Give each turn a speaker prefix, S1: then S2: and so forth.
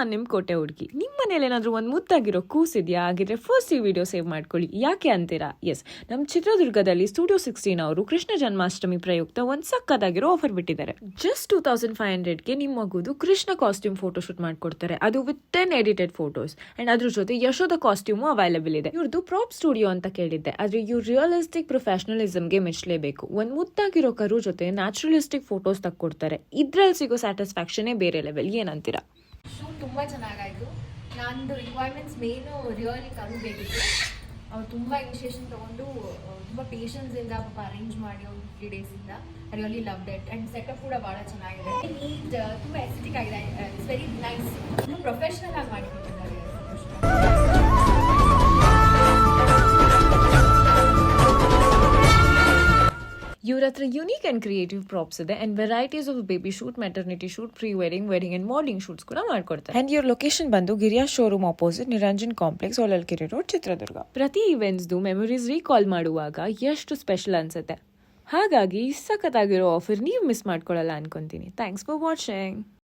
S1: ನಾನು ನಿಮ್ಮ ಕೋಟೆ ಹುಡುಗಿ. ನಿಮ್ಮ ಮನೇಲಿ ಏನಾದರೂ ಒಂದು ಮುದ್ದಾಗಿರೋ ಕೂಸಿದೆಯಾ? ಆಗಿದ್ರೆ ಫಸ್ಟ್ ಈ ವಿಡಿಯೋ ಸೇವ್ ಮಾಡ್ಕೊಳ್ಳಿ. ಯಾಕೆ ಅಂತೀರಾ? ಎಸ್, ನಮ್ಮ ಚಿತ್ರದುರ್ಗದಲ್ಲಿ ಸ್ಟುಡಿಯೋ 16 ಅವರು ಕೃಷ್ಣ ಜನ್ಮಾಷ್ಟಮಿ ಪ್ರಯುಕ್ತ ಒಂದು ಸಕ್ಕತ್ತಾಗಿರೋ ಆಫರ್ ಬಿಟ್ಟಿದ್ದಾರೆ. ಜಸ್ಟ್ 2500ಗೆ ನಿಮ್ಮ ಮಗುದು ಕೃಷ್ಣ ಕಾಸ್ಟ್ಯೂಮ್ ಫೋಟೋ ಶೂಟ್ ಮಾಡ್ಕೊಡ್ತಾರೆ. ಅದು ವಿತ್ 10 ಎಡಿಟೆಡ್ ಫೋಟೋಸ್ ಅಂಡ್ ಅದ್ರ ಜೊತೆ ಯಶೋದ ಕಾಸ್ಟ್ಯೂಮು ಅವೈಲೇಬಲ್ ಇದೆ. ಇವ್ರದ್ದು ಪ್ರಾಪ್ ಸ್ಟುಡಿಯೋ ಅಂತ ಕೇಳಿದ್ದೆ, ಆದ್ರೆ ಇವ್ರು ರಿಯಲಿಸ್ಟಿಕ್ ಪ್ರೊಫೆಷನಲಿಸಮ್ಗೆ ಮೆಚ್ಚಲೇಬೇಕು. ಒಂದು ಮುದ್ದಾಗಿರೋ ಕರು ಜೊತೆ ನ್ಯಾಚುರಲಿಸ್ಟಿಕ್ ಫೋಟೋಸ್ ತಕ್ಕೊಡ್ತಾರೆ. ಇದ್ರಲ್ಲಿ ಸಿಗೋ ಸ್ಯಾಟಿಸ್ಫ್ಯಾಕ್ಷನೇ ಬೇರೆ ಲೆವೆಲ್. ಏನಂತೀರಾ?
S2: ಶೂಟ್ ತುಂಬ ಚೆನ್ನಾಗಾಯಿತು. ನಂದು ರಿಕ್ವೈರ್ಮೆಂಟ್ಸ್ ಮೇನು ರಿಯಲಿ ಕಮ್ಮಿ ಬೇಕಿತ್ತು. ಅವ್ರು ತುಂಬ ಇನಿಷಿಯೇಷನ್ ತೊಗೊಂಡು ತುಂಬ ಪೇಷನ್ಸಿಂದ ಅರೇಂಜ್ ಮಾಡಿ ಒಂದು 3 ಡೇಸಿಂದ really love it and setup ಕೂಡ ಭಾಳ ಚೆನ್ನಾಗಿದೆ. ನೀಟ್ ತುಂಬ ಎಸ್ಥೆಟಿಕ್ ಆಗಿದೆ. It's very nice. ತುಂಬ ಪ್ರೊಫೆಷ್ನಲ್ ಆಗಿ ಮಾಡಿಕೊಟ್ಟಿದ್ದಾರೆ.
S1: ಇವ್ರ ಹತ್ರ ಯುನೀಕ್ ಅಂಡ್ ಕ್ರಿಯೇಟಿವ್ ಪ್ರಾಪ್ಸ್ ಇದೆ and varieties of baby shoot, maternity shoot, pre wedding, wedding and modelling shoots ಕೂಡ ಮಾಡ್ಕೊಡ್ತಾರೆ. ಅಂಡ್ ಇವ್ರ ಲೊಕೇಶನ್ ಬಂದು Giriya showroom opposite Niranjan complex, Holalkere road, Chitradurga. ಪ್ರತಿ ಇವೆಂಟ್ಸ್ದು ಮೆಮೊರೀಸ್ ರೀಕಾಲ್ ಮಾಡುವಾಗ ಎಷ್ಟು ಸ್ಪೆಷಲ್ ಅನ್ಸುತ್ತೆ. ಹಾಗಾಗಿ ಸಖತ್ತಾಗಿರೋ ಆಫರ್ ನೀವು ಮಿಸ್ ಮಾಡ್ಕೊಳ್ಳಲ್ಲ ಅನ್ಕೊಂತೀನಿ. Thanks for watching.